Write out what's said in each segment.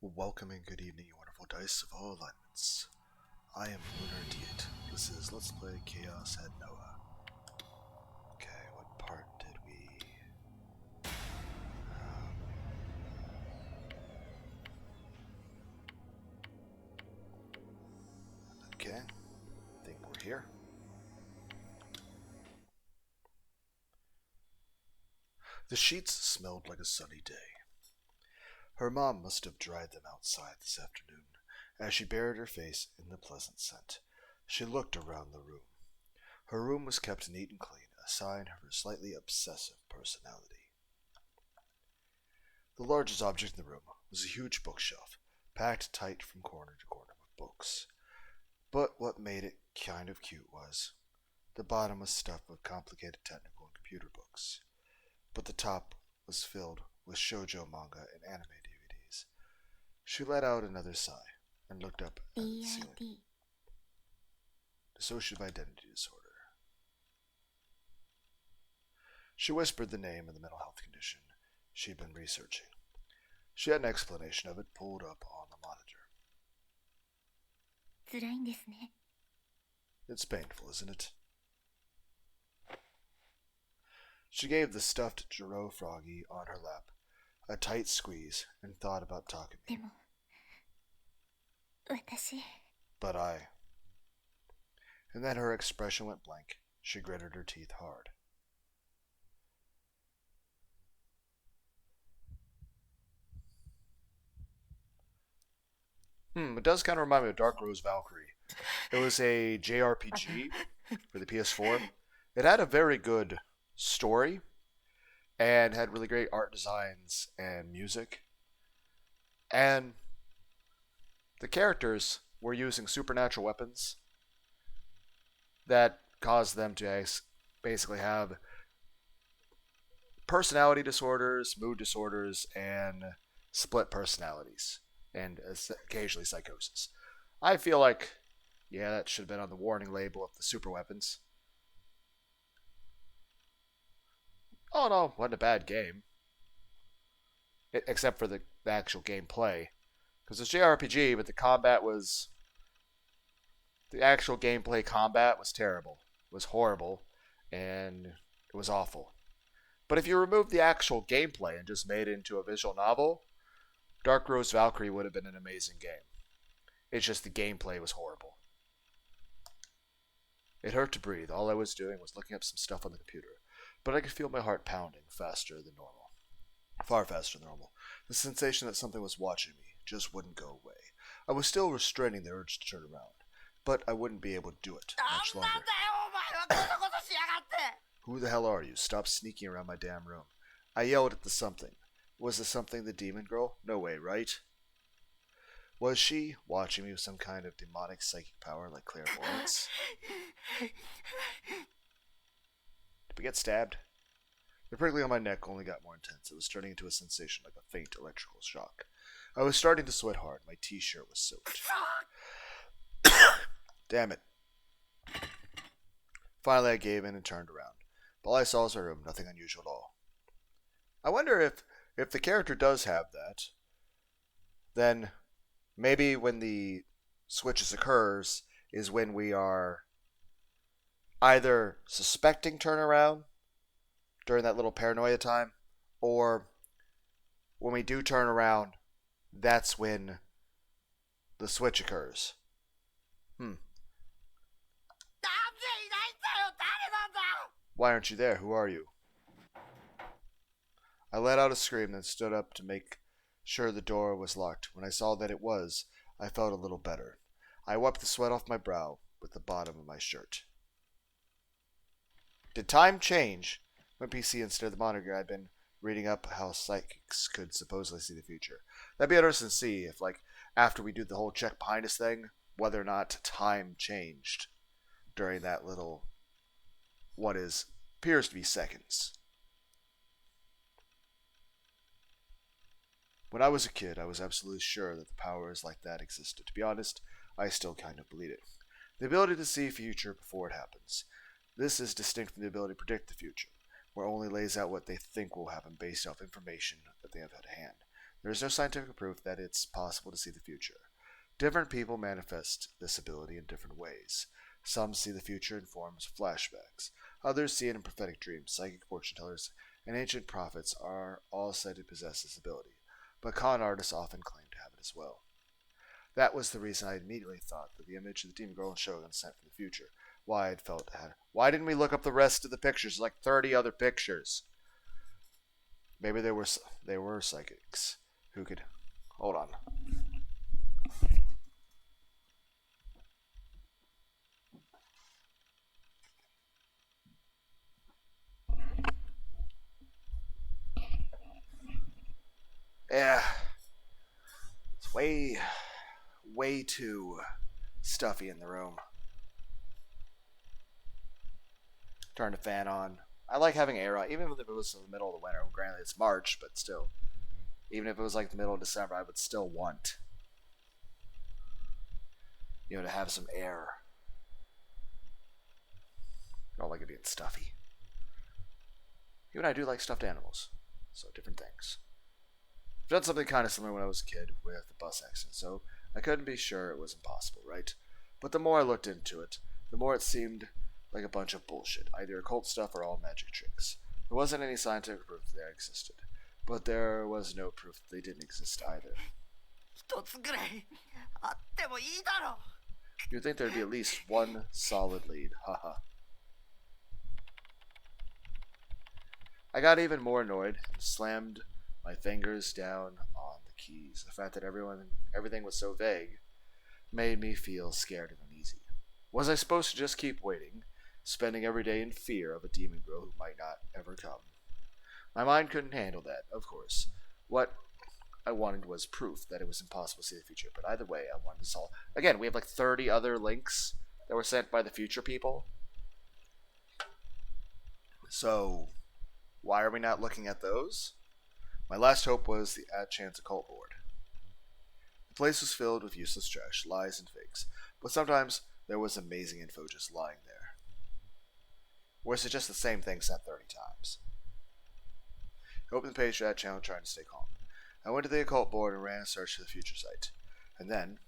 Welcome and good evening, you wonderful dice of all alignments. I am Lunar D8. This is Let's Play ChaosHead Noah. Okay, what part did we... okay, I think we're here. The sheets smelled like a sunny day. Her mom must have dried them outside this afternoon, as she buried her face in the pleasant scent. She looked around the room. Her room was kept neat and clean, a sign of her slightly obsessive personality. The largest object in the room was a huge bookshelf, packed tight from corner to corner with books. But what made it kind of cute was the bottom was stuffed with complicated technical and computer books, but the top was filled with shoujo manga and anime DVDs. She let out another sigh and looked up at the ceiling. Dissociative identity disorder. She whispered the name of the mental health condition she'd been researching. She had an explanation of it pulled up on the monitor. It's painful, isn't it? She gave the stuffed Jiro froggy on her lap a tight squeeze and thought about Takumi. But I... And then her expression went blank. She gritted her teeth hard. It does kind of remind me of Dark Rose Valkyrie. It was a JRPG for the PS4. It had a very good story and had really great art designs and music. And the characters were using supernatural weapons that caused them to basically have personality disorders, mood disorders, and split personalities, and occasionally psychosis. I feel like, yeah, that should have been on the warning label of the super weapons. Oh no, wasn't a bad game. Except for the actual gameplay. Because it's JRPG, but the combat was... The actual gameplay combat was terrible. It was horrible. And it was awful. But if you removed the actual gameplay and just made it into a visual novel, Dark Rose Valkyrie would have been an amazing game. It's just the gameplay was horrible. It hurt to breathe. All I was doing was looking up some stuff on the computer. But I could feel my heart pounding faster than normal. Far faster than normal. The sensation that something was watching me just wouldn't go away. I was still restraining the urge to turn around, but I wouldn't be able to do it much longer. Who the hell are you? Stop sneaking around my damn room. I yelled at the something. Was the something the demon girl? No way, right? Was she watching me with some kind of demonic psychic power like clairvoyance? Did we get stabbed? The prickling on my neck only got more intense. It was turning into a sensation like a faint electrical shock. I was starting to sweat hard. My t-shirt was soaked. Damn it. Finally, I gave in and turned around. All I saw was her room, nothing unusual at all. I wonder if the character does have that, then maybe when the switches occurs is when we are either suspecting turnaround during that little paranoia time, or when we do turn around, that's when the switch occurs. Why aren't you there? Who are you? I let out a scream, then stood up to make sure the door was locked. When I saw that it was, I felt a little better. I wiped the sweat off my brow with the bottom of my shirt. Did time change? My PC instead of the monitor. I'd been reading up how psychics could supposedly see the future. That'd be interesting to see if, like, after we do the whole check behind us thing, whether or not time changed during that little, what appears to be seconds. When I was a kid, I was absolutely sure that the powers like that existed. To be honest, I still kind of believe it. The ability to see future before it happens. This is distinct from the ability to predict the future, where it only lays out what they think will happen based off information that they have at hand. There is no scientific proof that it's possible to see the future. Different people manifest this ability in different ways. Some see the future in forms of flashbacks. Others see it in prophetic dreams. Psychic fortune tellers and ancient prophets are all said to possess this ability, but con artists often claim to have it as well. That was the reason I immediately thought that the image of the demon girl and Shogun sent from the future. Why I'd felt had. Why didn't we look up the rest of the pictures? Like 30 other pictures. Maybe they were psychics who could. Hold on. Yeah, it's way too stuffy in the room. Turn the fan on. I like having air on, even if it was in the middle of the winter. Granted, it's March, but still. Even if it was like the middle of December, I would still want, to have some air. I don't like it being stuffy. Even I do like stuffed animals, so different things. I've done something kind of similar when I was a kid with the bus accident, so I couldn't be sure it was impossible, right? But the more I looked into it, the more it seemed like a bunch of bullshit, either occult stuff or all magic tricks. There wasn't any scientific proof that they existed, but there was no proof that they didn't exist either. You'd think there'd be at least one solid lead, haha. I got even more annoyed and slammed my fingers down on the keys. The fact that everything was so vague made me feel scared and uneasy. Was I supposed to just keep waiting, spending every day in fear of a demon girl who might not ever come? My mind couldn't handle that, of course. What I wanted was proof that it was impossible to see the future, but either way, I wanted to solve. Again, we have like 30 other links that were sent by the future people. So, why are we not looking at those? My last hope was the Chance Occult board. The place was filled with useless trash, lies, and fakes, but sometimes there was amazing info just lying there. Or is it just the same thing sent 30 times? I opened the page for that channel trying to stay calm. I went to the occult board and ran a search for the future site. And then...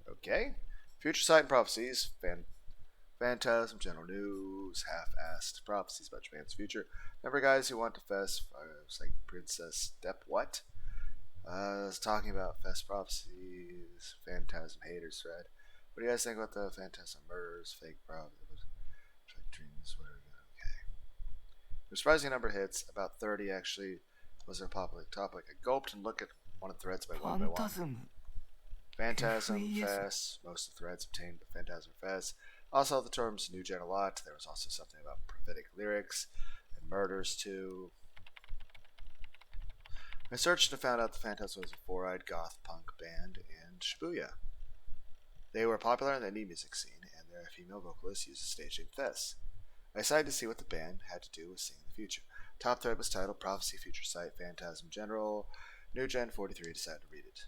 Okay. Future site and prophecies. Phantasm, general news, half-assed prophecies about Japan's future. Remember guys who want to FES, like Princess Step, what? I was talking about FES prophecies, Phantasm haters thread. What do you guys think about the Phantasm murders, fake prophecies, dreams, whatever? Okay. The surprising number of hits, about 30 actually, was a popular topic. I gulped and looked at one of the threads by one. Phantasm, FES, most of the threads obtained by Phantasm FES. Also, the terms new gen a lot. There was also something about prophetic lyrics and murders too. I searched and found out the Phantasm was a four-eyed goth punk band in Shibuya. They were popular in the indie music scene, and their female vocalist used a stage name FES. I decided to see what the band had to do with seeing the future. Top thread was titled Prophecy Future Site Phantasm General. New Gen 43 decided to read it.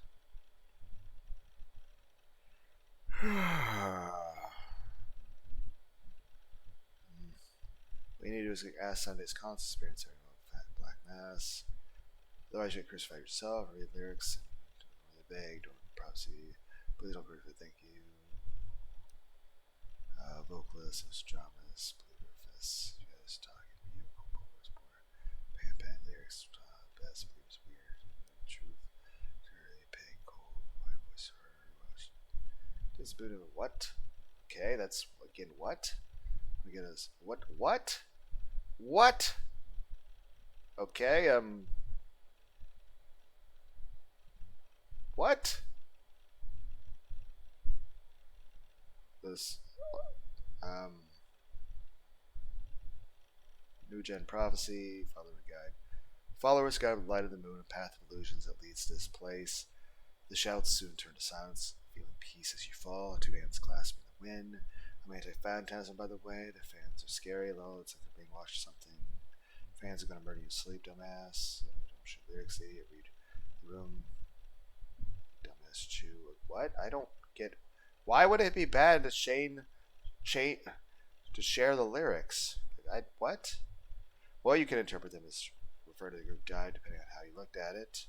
We need to do is ask Sunday's concert experience about Black Mass. Otherwise, you get crucified yourself, read lyrics, really vague, don't prophecy. Please don't briefly thank you. Vocalist, dramas, believer, FES. You guys talking to you, Copo's poor. Pan lyrics, best, believes weird, truth, very pig, cold, white voice, her, this bit of what? Okay, that's again what? We get us what? What? Okay, what? This New Gen Prophecy, Follower's Guide with Light of the Moon, a path of illusions that leads to this place. The shouts soon turn to silence, feeling peace as you fall, two hands clasping the wind. I'm anti-phantasm, by the way. The fans are scary, low, it's like they're being watched something. Fans are gonna murder you sleep, dumbass. Don't shoot lyrics, idiot, read the room. Dumbass chew. What? I don't get. Why would it be bad to share the lyrics? What? Well, you can interpret them as refer to the group died depending on how you looked at it.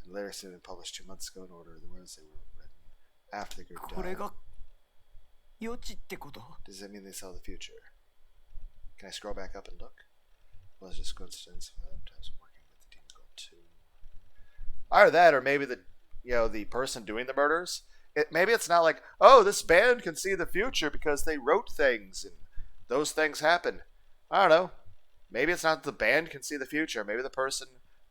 And lyrics had been published 2 months ago in order of the words they were written after the group これ died. が予知ってこと？ Does that mean they saw the future? Can I scroll back up and look? Well, it's just coincidence. Sometimes I'm working with the demon girl too. Either that, or maybe the person doing the murders. Maybe it's not like, oh, this band can see the future because they wrote things and those things happen. I don't know. Maybe it's not the band can see the future. Maybe the person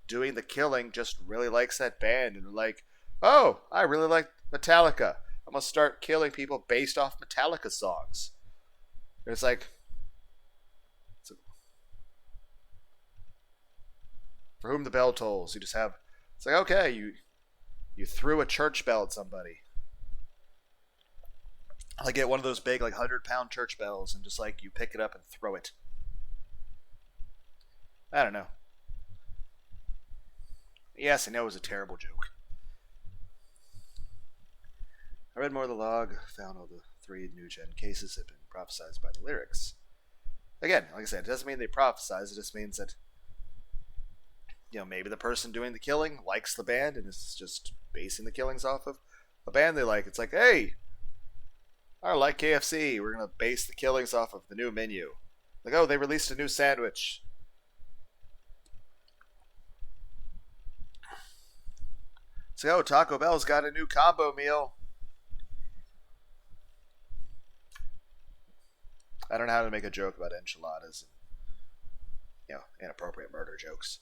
doing the killing just really likes that band and they're like, oh, I really like Metallica. I'm gonna start killing people based off Metallica songs. And it's like, for whom the bell tolls. You just have, it's like, okay, you threw a church bell at somebody. Like get one of those big, like 100-pound church bells, and just like you pick it up and throw it. I don't know. Yes, I know it was a terrible joke. I read more of the log, found all the 3 new-gen cases had been prophesized by the lyrics. Again, like I said, it doesn't mean they prophesize, it just means that, maybe the person doing the killing likes the band and is just basing the killings off of a band they like. It's like, hey, I like KFC. We're going to base the killings off of the new menu. Like, oh, they released a new sandwich. It's like, oh, Taco Bell's got a new combo meal. I don't know how to make a joke about enchiladas and, inappropriate murder jokes.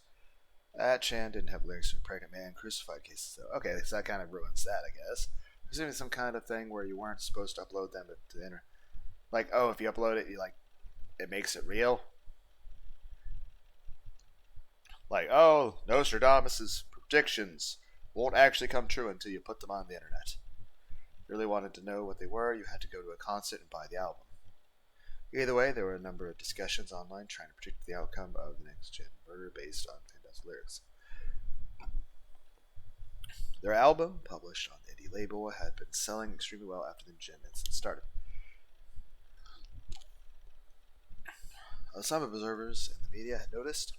Chan didn't have lyrics for pregnant man crucified cases, though. Okay, so that kind of ruins that, I guess. There's even some kind of thing where you weren't supposed to upload them to the internet. Like, oh, if you upload it, it makes it real. Like, oh, Nostradamus' predictions won't actually come true until you put them on the internet. If you really wanted to know what they were, you had to go to a concert and buy the album. Either way, there were a number of discussions online trying to predict the outcome of the next-gen murder based on Fantas's lyrics. Their album, published on the indie label, had been selling extremely well after the Gen incident started. Some observers in the media had noticed,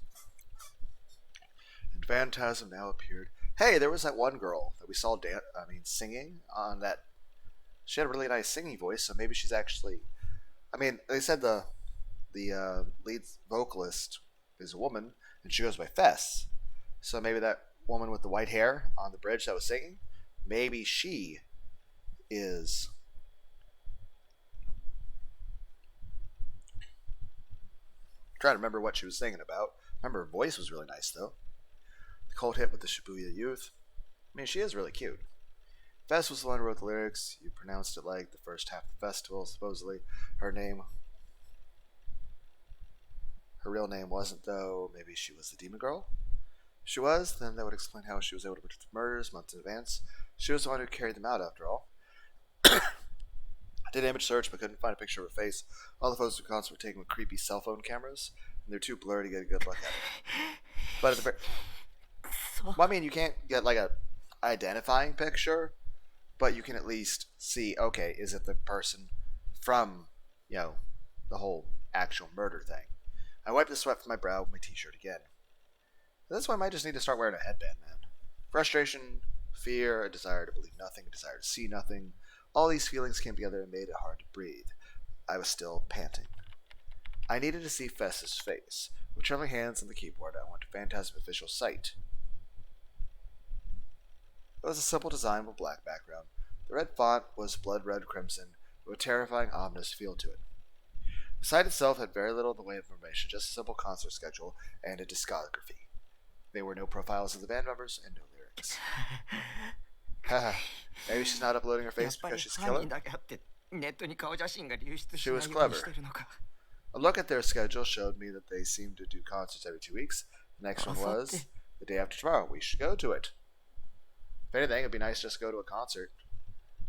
and Phantasm now appeared. Hey, there was that one girl that we saw singing on that. She had a really nice singing voice, so maybe she's actually. They said the lead vocalist is a woman, and she goes by FES. So maybe that woman with the white hair on the bridge that was singing, maybe she is. I'm trying to remember what she was singing about. Remember, her voice was really nice, though. The cult hit with the Shibuya youth. She is really cute. FES was the one who wrote the lyrics. You pronounced it like the first half of the festival, supposedly. Her real name wasn't, though. Maybe she was the demon girl? If she was, then that would explain how she was able to predict the murders months in advance. She was the one who carried them out, after all. I did an image search, but couldn't find a picture of her face. All the photos of the concert were taken with creepy cell phone cameras, and they're too blurry to get a good look at it. But at the very... you can't get, a identifying picture, but you can at least see, okay, is it the person from, the whole actual murder thing. I wiped the sweat from my brow with my t-shirt again. That's why I might just need to start wearing a headband, man. Frustration, fear, a desire to believe nothing, a desire to see nothing. All these feelings came together and made it hard to breathe. I was still panting. I needed to see FES's face. With trembling hands on the keyboard, I went to Phantasm's official site. It was a simple design with a black background. The red font was blood red crimson, with a terrifying, ominous feel to it. The site itself had very little in the way of information, just a simple concert schedule and a discography. There were no profiles of the band members and no lyrics. Haha, maybe she's not uploading her face because she's killing? She was clever. A look at their schedule showed me that they seemed to do concerts every 2 weeks. The next one was the day after tomorrow. We should go to it. If anything, it'd be nice just to go to a concert.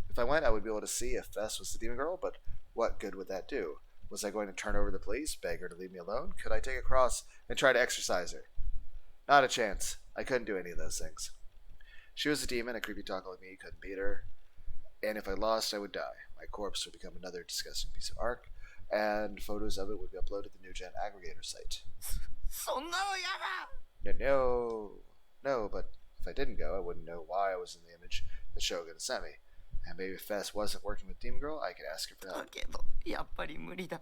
If I went, I would be able to see if FES was the demon girl, but what good would that do? Was I going to turn over the police, beg her to leave me alone? Could I take a cross and try to exorcise her? Not a chance. I couldn't do any of those things. She was a demon, a creepy talker like me, couldn't beat her. And if I lost, I would die. My corpse would become another disgusting piece of art, and photos of it would be uploaded to the New Gen aggregator site. No, no, but if I didn't go, I wouldn't know why I was in the image the Shogun sent me. And maybe if FES wasn't working with Demon Girl, I could ask her for だ help. けどやっぱり無理だ。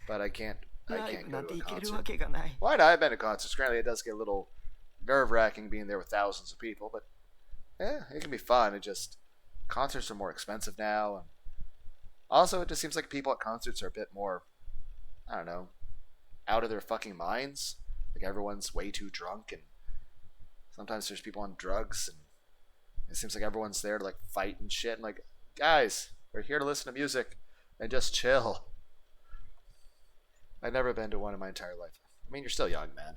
But I can't ライブ go なん to て a 行ける concert. わけがない。 Why not? I've been to concerts. Granted, it does get a little nerve-wracking being there with thousands of people, but yeah, it can be fun. It just concerts are more expensive now, and also it just seems like people at concerts are a bit more, I don't know, out of their fucking minds. Like everyone's way too drunk, and sometimes there's people on drugs, and it seems like everyone's there to like fight and shit. And like, guys, we're here to listen to music and just chill. I've never been to one in my entire life. I mean, you're still young, man.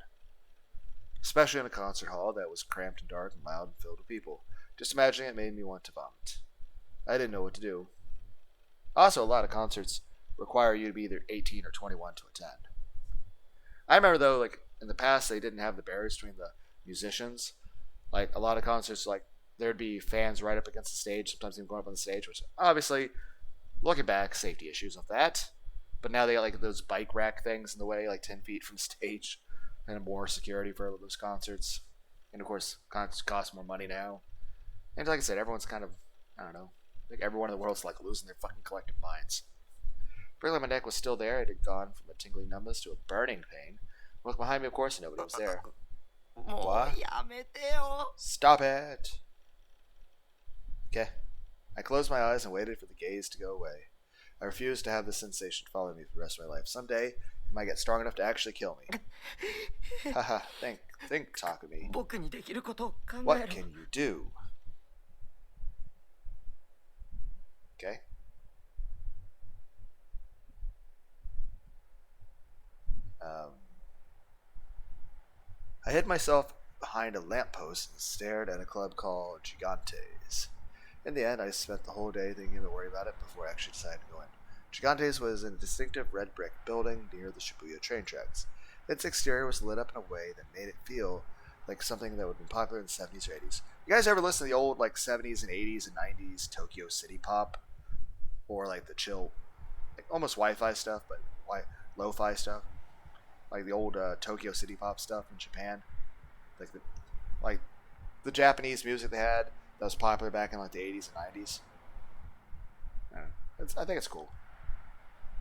Especially in a concert hall that was cramped and dark and loud and filled with people. Just imagining it made me want to vomit. I didn't know what to do. Also, a lot of concerts require you to be either 18 or 21 to attend. I remember though, like in the past, they didn't have the barriers between the musicians. Like a lot of concerts, like there'd be fans right up against the stage, sometimes even going up on the stage, which obviously, looking back, safety issues with that. But now they got like those bike rack things in the way, like 10 feet from stage, and more security for those concerts. And of course, concerts cost more money now. And like I said, everyone's kind of, I don't know, like everyone in the world's like losing their fucking collective minds. Barely my neck was still there. It had gone from a tingling numbness to a burning pain. I looked behind me, of course, and nobody was there. もう What? やめてよ。 Stop it! Okay. I closed my eyes and waited for the gaze to go away. I refused to have this sensation follow me for the rest of my life. Someday, it might get strong enough to actually kill me. Haha, think, Takumi. 僕にできることを考え What ろ。 can you do? Okay. I hid myself behind a lamppost and stared at a club called Gigantes. In the end, I spent the whole day thinking of worry about it before I actually decided to go in. Gigantes was in a distinctive red brick building near the Shibuya train tracks. Its exterior was lit up in a way that made it feel like something that would have been popular in the 70s or 80s. You guys ever listen to the old like 70s and 80s and 90s Tokyo City pop? Or like the chill, like almost Wi-Fi stuff, but lo-fi stuff? Like the old Tokyo City pop stuff in Japan? Like the Japanese music they had that was popular back in like the 80s and 90s? I think it's cool.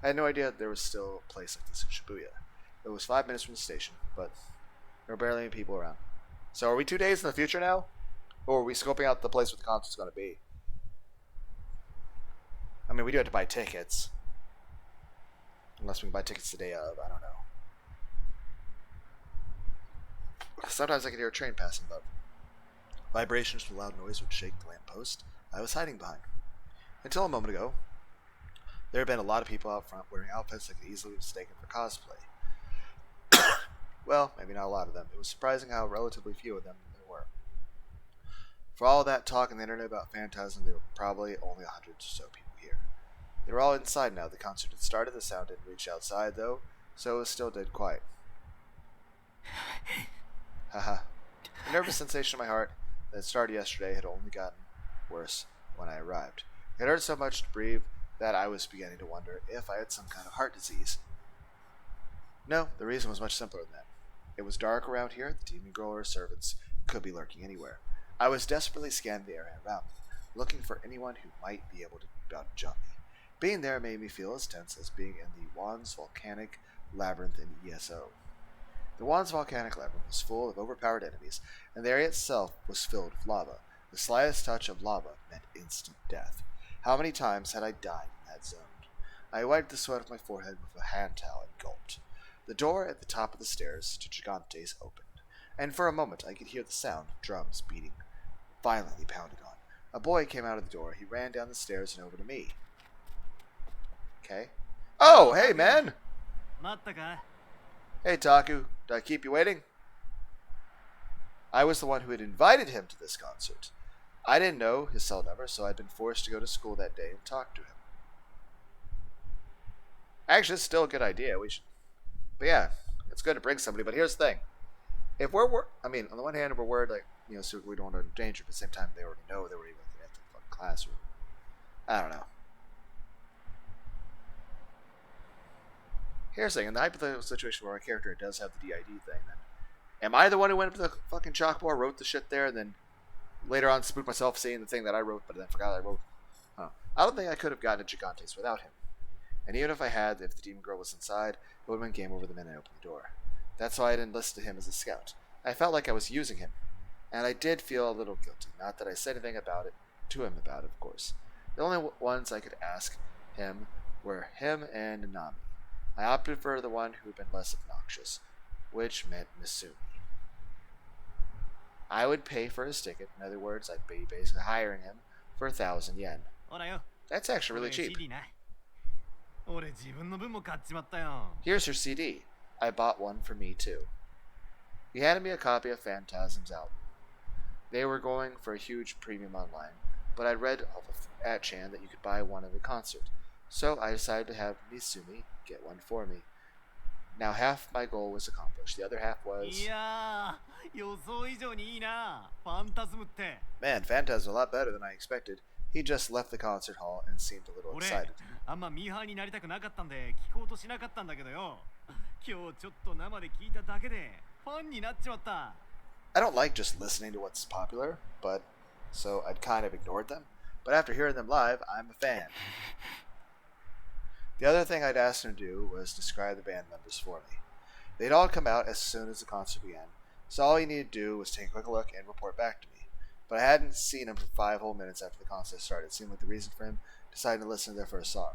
I had no idea there was still a place like this in Shibuya. It was 5 minutes from the station, but there were barely any people around. So are we 2 days in the future now? Or are we scoping out the place where the concert's going to be? I mean, we do have to buy tickets. Unless we can buy tickets the day of, I don't know. Sometimes I could hear a train passing above. Vibrations from the loud noise would shake the lamppost I was hiding behind. Until a moment ago, there had been a lot of people out front wearing outfits that could easily be mistaken for cosplay. Well, maybe not a lot of them. It was surprising how relatively few of them there were. For all that talk on the internet about Phantasm, there were probably only 100 or so people here. They were all inside now. The concert had started. The sound didn't reach outside, though, so it was still dead quiet. Haha. The nervous sensation in my heart that started yesterday had only gotten worse when I arrived. It hurt so much to breathe that I was beginning to wonder if I had some kind of heart disease. No, the reason was much simpler than that. It was dark around here. The demon girl or her servants could be lurking anywhere. I was desperately scanning the area around me, looking for anyone who might be able to jump me. Being there made me feel as tense as being in the Wands Volcanic Labyrinth in ESO. The Wands Volcanic Labyrinth was full of overpowered enemies, and the area itself was filled with lava. The slightest touch of lava meant instant death. How many times had I died in that zone? I wiped the sweat off my forehead with a hand towel and gulped. The door at the top of the stairs to Gigantes opened, and for a moment I could hear the sound of drums beating, violently pounded on. A boy came out of the door. He ran down the stairs and over to me. Okay. Oh, hey, man! 待ったか? Hey, Taku. Did I keep you waiting? I was the one who had invited him to this concert. I didn't know his cell number, so I'd been forced to go to school that day and talk to him. Actually, it's still a good idea. But yeah, it's good to bring somebody. But here's the thing: if I mean, on the one hand, we're worried, like, you know, so we don't want to endanger. But at the same time, they already know they were even at the fucking classroom. I don't know. Here's the thing: in the hypothetical situation where our character does have the DID thing, then Am I the one who went up to the fucking chalkboard, wrote the shit there, and then later on spooked myself saying the thing that I wrote, but then forgot I wrote? Huh. I don't think I could have gotten to Gigantes without him. And even if I had, if the demon girl was inside, it would have been game over the minute I opened the door. That's why I didn't enlisted him as a scout. I felt like I was using him. And I did feel a little guilty. Not that I said anything about it to him about it, of course. The only ones I could ask him were him and Nanami. I opted for the one who had been less obnoxious, which meant Misumi. I would pay for his ticket. In other words, I'd be basically hiring him for 1,000 yen. ほらよ That's actually really これ cheap. CD な俺自分の分も買っちまったよ Here's your CD. I bought one for me too. He handed me a copy of Phantasm's album. They were going for a huge premium online, but I'd read at Chan that you could buy one at a concert. So I decided to have Misumi get one for me. Now half my goal was accomplished. The other half was... いやー予想以上にいいなファンタズムって Man, Phantasm's a lot better than I expected. He just left the concert hall and seemed a little 俺 excited. あんまミーハーになりたくなかったんで聞こうとしなかったんだけどよ今日ちょっと生で聞いただけでファンになっちまった I don't like just listening to what's popular, but so I'd kind of ignored them. But after hearing them live, I'm a fan. The other thing I'd asked him to do was describe the band members for me. They'd all come out as soon as the concert began, so all he needed to do was take a quick look and report back to me. But I hadn't seen him for 5 whole minutes after the concert started. It seemed like the reason for him deciding to listen to their first song.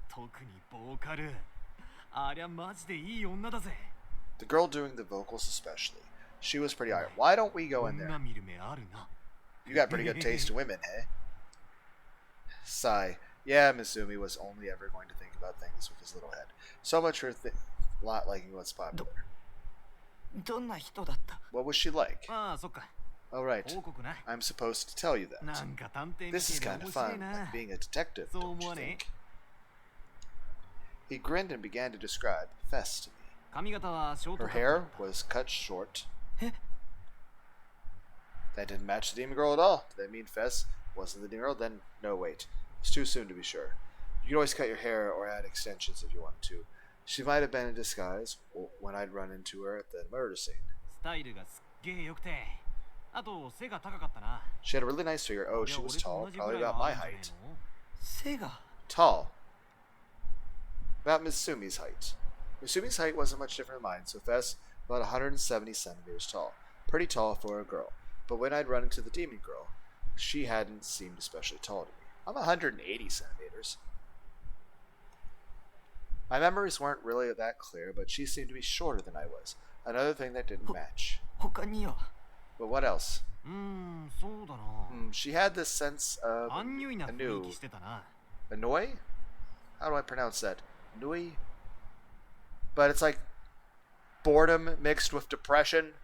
特にボーカルありゃマジでいい女だぜ The girl doing the vocals especially. She was pretty iron. Why don't we go in there? 女見る目あるな You got pretty good taste in women, hey? Sigh. Yeah, Misumi was only ever going to think about things with his little head. So much for not liking what's popular. どんな人だった What was she like? ああそっか Oh, right. 報告な I'm supposed to tell you な that. んか探偵み This is てえ kind で of 面白い fun, な like being a detective, So don't you what, think? He grinned and began to describe FES to me. 髪型はショート Her カット hair was cut short. え That didn't match the demon girl at all. Did that mean FES wasn't the demon girl? Then, no, wait. It's too soon to be sure. You could always cut your hair or add extensions if you wanted to. She might have been in disguise when I'd run into her at the murder scene. スタイルがすっげえ良くてあと背が高かったな She had a really nice figure. Oh, she was tall, probably about my height. 背が Tall. About Misumi's height. Misumi's height wasn't much different than mine, so FES about 170 centimeters tall. Pretty tall for a girl. But when I'd run into the demon girl, she hadn't seemed especially tall to me. I'm 180 centimeters. My memories weren't really that clear, but she seemed to be shorter than I was. Another thing that didn't match. 他には But what else? そうだな She had this sense of アンニュイな雰囲気してたな annoy? How do I pronounce that? Nui? But it's like boredom mixed with depression.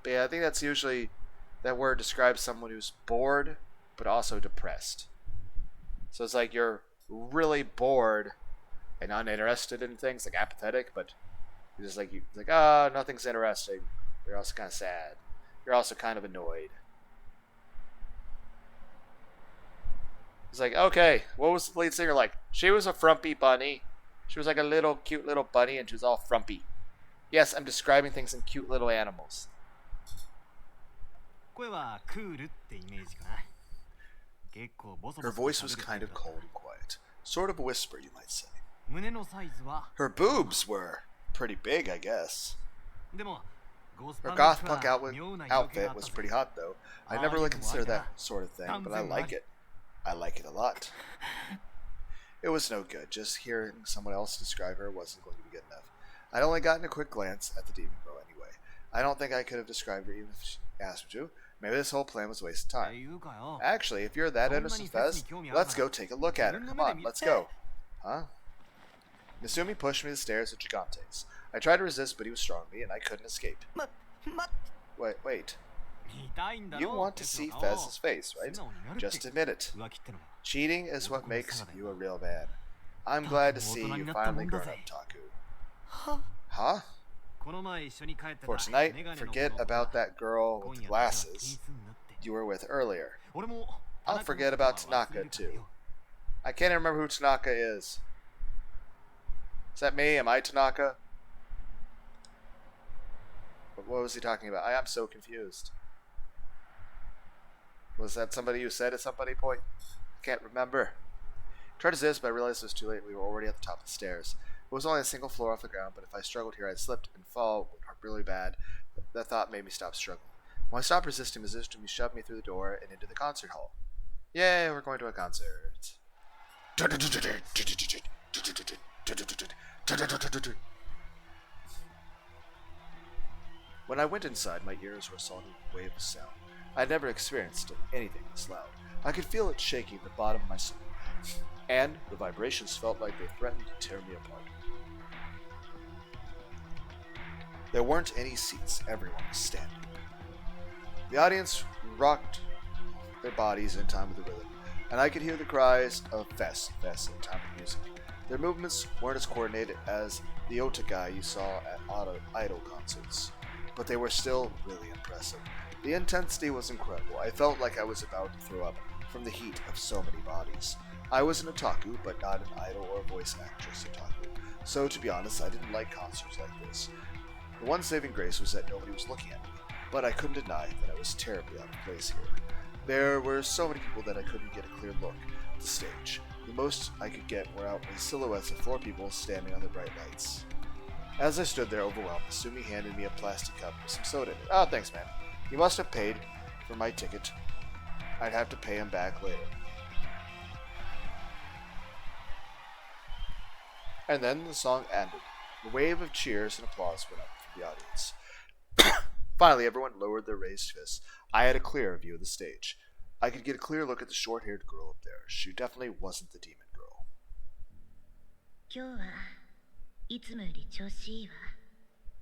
But yeah, I think that's usually that word describes someone who's bored but also depressed. So it's like you're really bored and uninterested in things, like apathetic, but you're just like nothing's interesting. You're also kind of sad. You're also kind of annoyed. It's like, okay, what was the lead singer like? She was a frumpy bunny. She was like a little cute little bunny and she was all frumpy. Yes, I'm describing things in cute little animals. 声はクールってイメージかな結構ボソボ Her ソ voice was kind of cold and quiet. Sort of a whisper, you might say. 胸のサイズは Her boobs were pretty big, I guess. でもゴス Her パン goth ク punk は outfit, 妙な色気があ outfit った was ぜ pretty hot, though. I never really considered that sort of thing, but I like it. I like it a lot. It was no good. Just hearing someone else describe her wasn't going to be good enough. I'd only gotten a quick glance at the demon girl anyway. I don't think I could have described her even if she asked me to. Maybe this whole plan was a waste of って time. いうかよ Actually, if you're that into FES, let's go take a look at her. Come on, let's go. Huh? Misumi pushed me to the stairs of Gigantes. I tried to resist, but he was strong on me, and I couldn't escape. ま Wait. 見たいんだ You ろ want to see Fez's face, right? Just admit it. 浮気ってのは Cheating is what makes you a real man. I'm glad to see you finally grown up, Taku. は Huh? この前一緒に帰ってた For tonight, メガネの forget 子の about that girl 今 with 夜 the だけは気に glasses すんなって you were with earlier. 俺も I'll forget about Tanaka, too. I can't even remember who Tanaka is. Is that me? Am I Tanaka? What was he talking about? I am so confused. Was that somebody who said at some point? I can't remember. Tried to zip, but I realized it was too late. We were already at the top of the stairs. It was only a single floor off the ground, but if I struggled here, I'd slip and fall really bad. That thought made me stop struggling. When I stopped resisting, he shoved me through the door and into the concert hall. Yay, we're going to a concert. When I went inside, my ears were a solid wave of sound. I had never experienced anything this loud. I could feel it shaking the bottom of my soul, and the vibrations felt like they threatened to tear me apart. There weren't any seats, everyone was standing. The audience rocked their bodies in time with the rhythm, and I could hear the cries of FES in time with music. Their movements weren't as coordinated as the otakai you saw at idol concerts, but they were still really impressive. The intensity was incredible. I felt like I was about to throw up from the heat of so many bodies. I was an otaku, but not an idol or voice actress otaku, so to be honest, I didn't like concerts like this. The one saving grace was that nobody was looking at me, but I couldn't deny that I was terribly out of place here. There were so many people that I couldn't get a clear look at the stage. The most I could get were out the silhouettes of 4 people standing on the bright lights. As I stood there overwhelmed, Sumi handed me a plastic cup with some soda in it. Oh, thanks, man. He must have paid for my ticket. I'd have to pay him back later. And then the song ended. A wave of cheers and applause went up from the audience. Finally, everyone lowered their raised fists. I had a clearer view of the stage. I could get a clear look at the short-haired girl up there. She definitely wasn't the demon girl.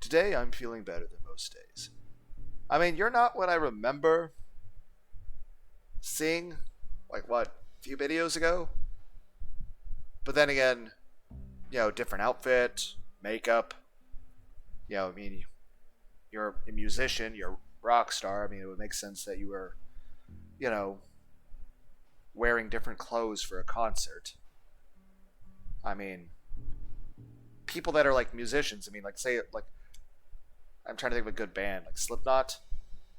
Today, I'm feeling better than most days. I mean, you're not what I remember seeing, a few videos ago? But then again, different outfit, makeup. You're a musician, you're a rock star. I mean, it would make sense that you were, wearing different clothes for a concert. I mean, people that are like musicians, I'm trying to think of a good band, like Slipknot.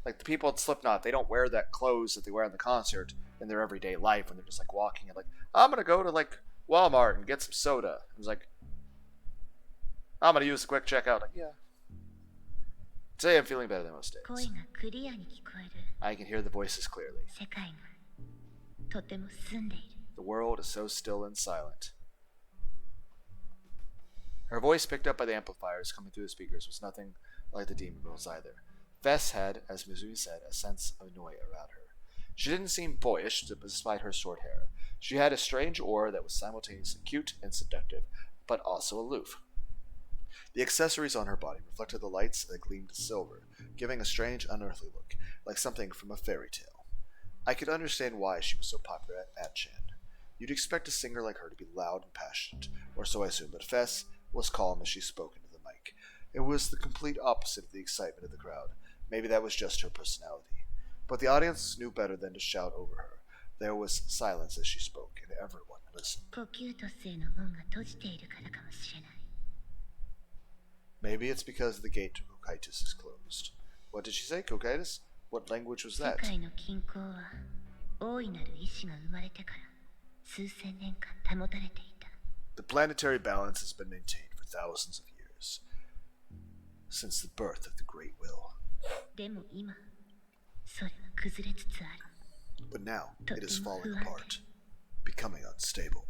Like the people at Slipknot, they don't wear that clothes that they wear in the concert in their everyday life when they're just walking and I'm gonna go to Walmart and get some soda. It's I'm gonna use the quick checkout. Yeah. Today I'm feeling better than most days. I can hear the voices clearly. The world is so still and silent. Her voice, picked up by the amplifiers coming through the speakers, was nothing like the demon girl's either. FES had, as Mizumi said, a sense of annoyance around her. She didn't seem boyish, despite her short hair. She had a strange aura that was simultaneously cute and seductive, but also aloof. The accessories on her body reflected the lights that gleamed silver, giving a strange, unearthly look, like something from a fairy tale. I could understand why she was so popular at Chan. You'd expect a singer like her to be loud and passionate, or so I assumed, but FES was calm as she spoke into the mic. It was the complete opposite of the excitement of the crowd. Maybe that was just her personality. But the audience knew better than to shout over her. There was silence as she spoke, and everyone listened. Maybe it's because the gate to Kokaitis is closed. What did she say, Kokaitis? What language was that? The planetary balance has been maintained for thousands of years, since the birth of the Great Will. But now, it is falling apart, becoming unstable.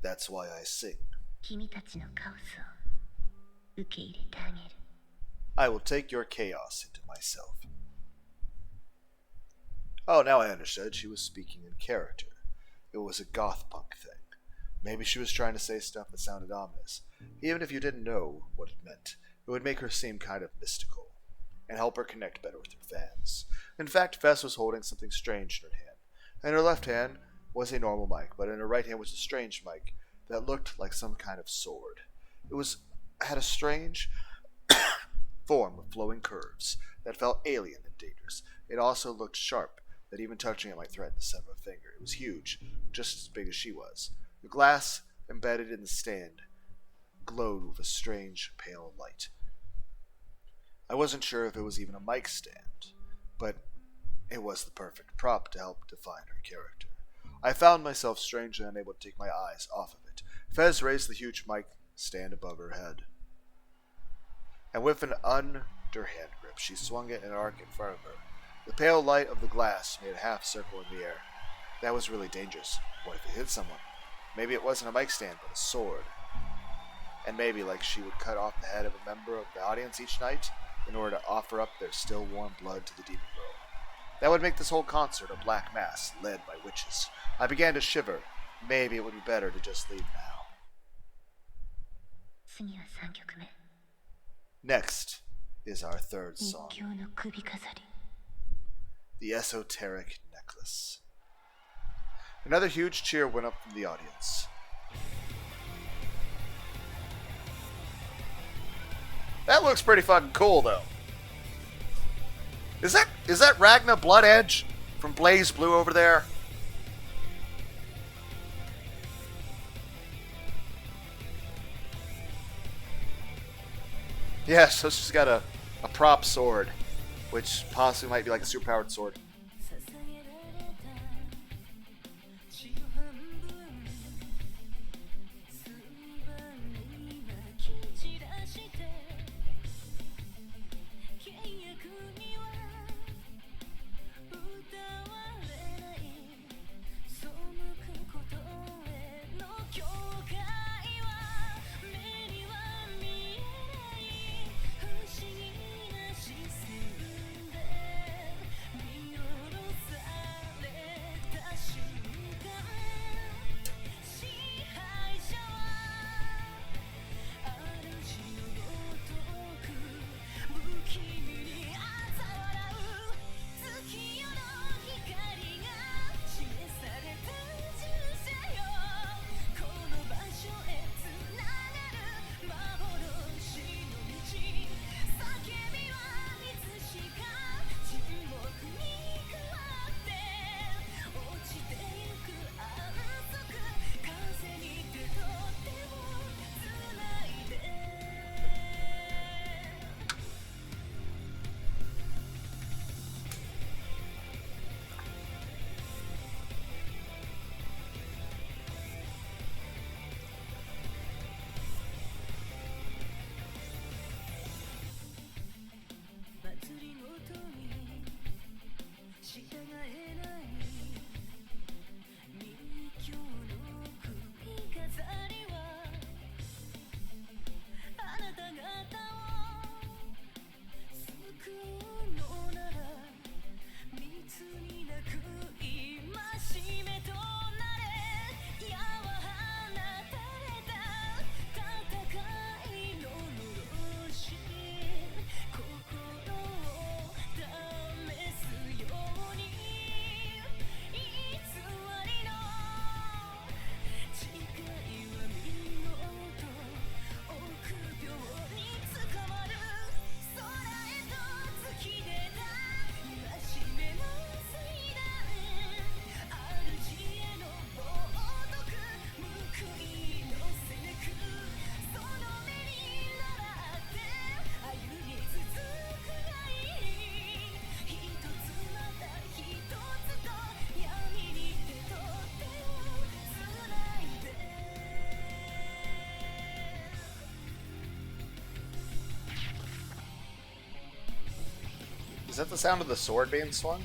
That's why I sing. I will take your chaos into myself. Oh, now I understood. She was speaking in character. It was a goth punk thing. Maybe she was trying to say stuff that sounded ominous. Even if you didn't know what it meant, it would make her seem kind of mystical, and help her connect better with her fans. In fact, FES was holding something strange in her hand. In her left hand was a normal mic, but in her right hand was a strange mic that looked like some kind of sword. It had a strange form with flowing curves that felt alien and dangerous. It also looked sharp, that even touching it might threaten to sever a finger. It was huge, just as big as she was. The glass embedded in the stand glowed with a strange, pale light. I wasn't sure if it was even a mic stand, but it was the perfect prop to help define her character. I found myself strangely unable to take my eyes off of it. Fez raised the huge mic stand above her head, and with an underhand grip, she swung it in an arc in front of her. The pale light of the glass made a half circle in the air. That was really dangerous. What if it hit someone? Maybe it wasn't a mic stand, but a sword. And maybe, like, she would cut off the head of a member of the audience each night in order to offer up their still warm blood to the demon girl. That would make this whole concert a black mass led by witches. I began to shiver. Maybe it would be better to just leave now. Next is our third song, The Esoteric Necklace. Another huge cheer went up from the audience. That looks pretty fucking cool, though. Is that Ragna Blood Edge from Blaze Blue over there? Yeah, so she's got a prop sword, which possibly might be like a superpowered sword. Is that the sound of the sword being swung?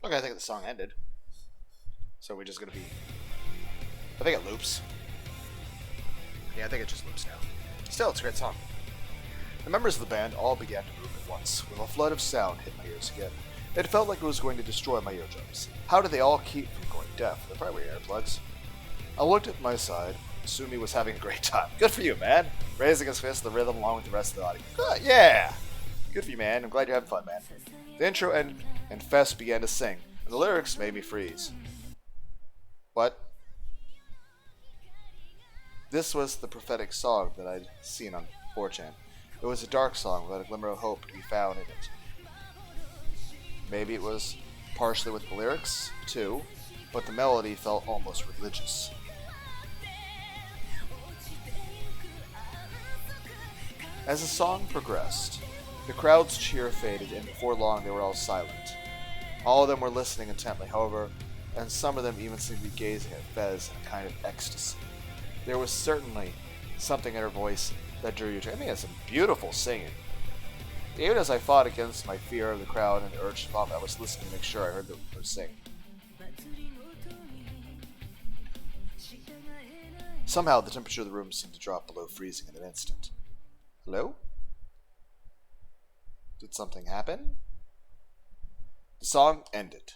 Okay, I think the song ended. So we're just gonna be. I think it loops. Yeah, I think it just loops now. Still, it's a great song. The members of the band all began to move at once, with a flood of sound hit my ears again. It felt like it was going to destroy my eardrums. How did they all keep from going deaf? They're probably wearing earplugs. I looked at my side. Sumi was having a great time. Good for you, man. Raising his fist to the rhythm along with the rest of the audience. Yeah! Good for you, man. I'm glad you're having fun, man. The intro ended, and Fess began to sing, and the lyrics made me freeze. What? This was the prophetic song that I'd seen on 4chan. It was a dark song without a glimmer of hope to be found in it. Maybe it was partially with the lyrics, too, but the melody felt almost religious. As the song progressed, the crowd's cheer faded, and before long they were all silent. All of them were listening intently, however, and some of them even seemed to be gazing at Fez in a kind of ecstasy. There was certainly something in her voice that drew you to. I mean, it's some beautiful singing. Even as I fought against my fear of the crowd and the urge to vomit, I was listening to make sure I heard her sing. Somehow, the temperature of the room seemed to drop below freezing in an instant. Hello? Did something happen? The song ended.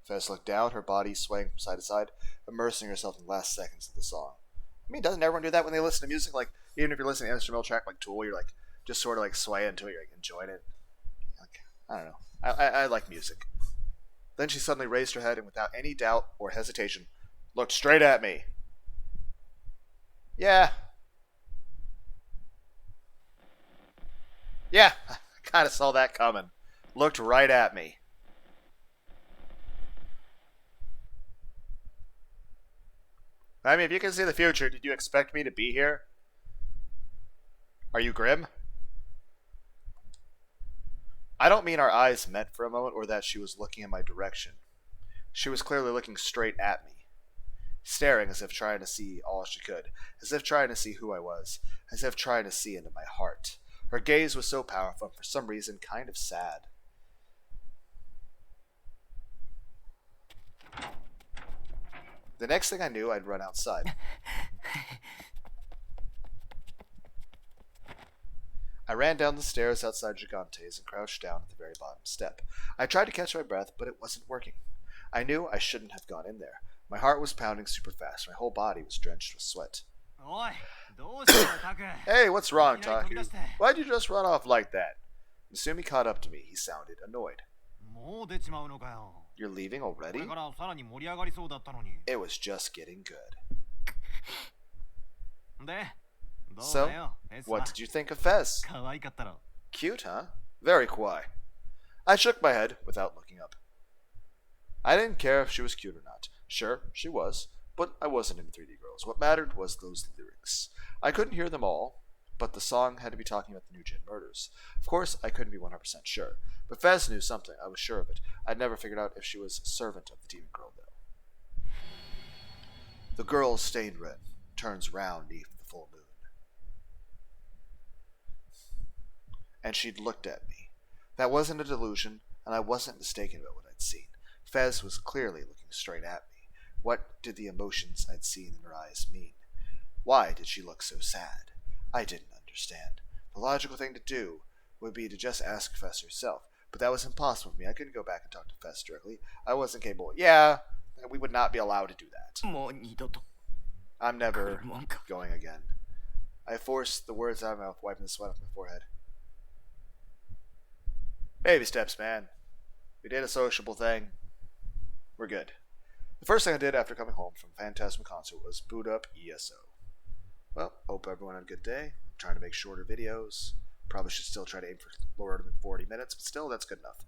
Fez looked down, her body swaying from side to side, immersing herself in the last seconds of the song. I mean, doesn't everyone do that when they listen to music? Like, even if you're listening to an instrumental track like Tool, you're like, just sort of like sway into it, you're like enjoying it. Like, I don't know. I like music. Then she suddenly raised her head and without any doubt or hesitation, looked straight at me. Yeah. Yeah, I kind of saw that coming. Looked right at me. I mean, if you can see the future, did you expect me to be here? Are you Grim? I don't mean our eyes met for a moment or that she was looking in my direction. She was clearly looking straight at me, staring as if trying to see all she could, as if trying to see who I was, as if trying to see into my heart. Her gaze was so powerful and for some reason kind of sad. The next thing I knew, I'd run outside. I ran down the stairs outside Gigante's and crouched down at the very bottom step. I tried to catch my breath, but it wasn't working. I knew I shouldn't have gone in there. My heart was pounding super fast. My whole body was drenched with sweat. Hey, what's wrong, Taku? Why'd you just run off like that? Misumi caught up to me. He sounded annoyed. You're leaving already? It was just getting good. So, what did you think of Fez? Cute, huh? Very kawaii. I shook my head without looking up. I didn't care if she was cute or not. Sure, she was, but I wasn't into 3D girls. What mattered was those lyrics. I couldn't hear them all, but the song had to be talking about the New Jin murders. Of course, I couldn't be 100% sure, but Fez knew something. I was sure of it. I'd never figured out if she was a servant of the demon girl, though. The girl's stained red turns round beneath the full moon. And she'd looked at me. That wasn't a delusion, and I wasn't mistaken about what I'd seen. Fez was clearly looking straight at me. What did the emotions I'd seen in her eyes mean? Why did she look so sad? I didn't understand. The logical thing to do would be to just ask Fez herself, but that was impossible for me. I couldn't go back and talk to Fez directly. I wasn't capable. Yeah, we would not be allowed to do that. I'm never going again. I forced the words out of my mouth, wiping the sweat off my forehead. Baby steps, man. We did a sociable thing. We're good. The first thing I did after coming home from Phantasma concert was boot up ESO. Well, hope everyone had a good day. I'm trying to make shorter videos. Probably should still try to aim for lower than 40 minutes, but still, that's good enough.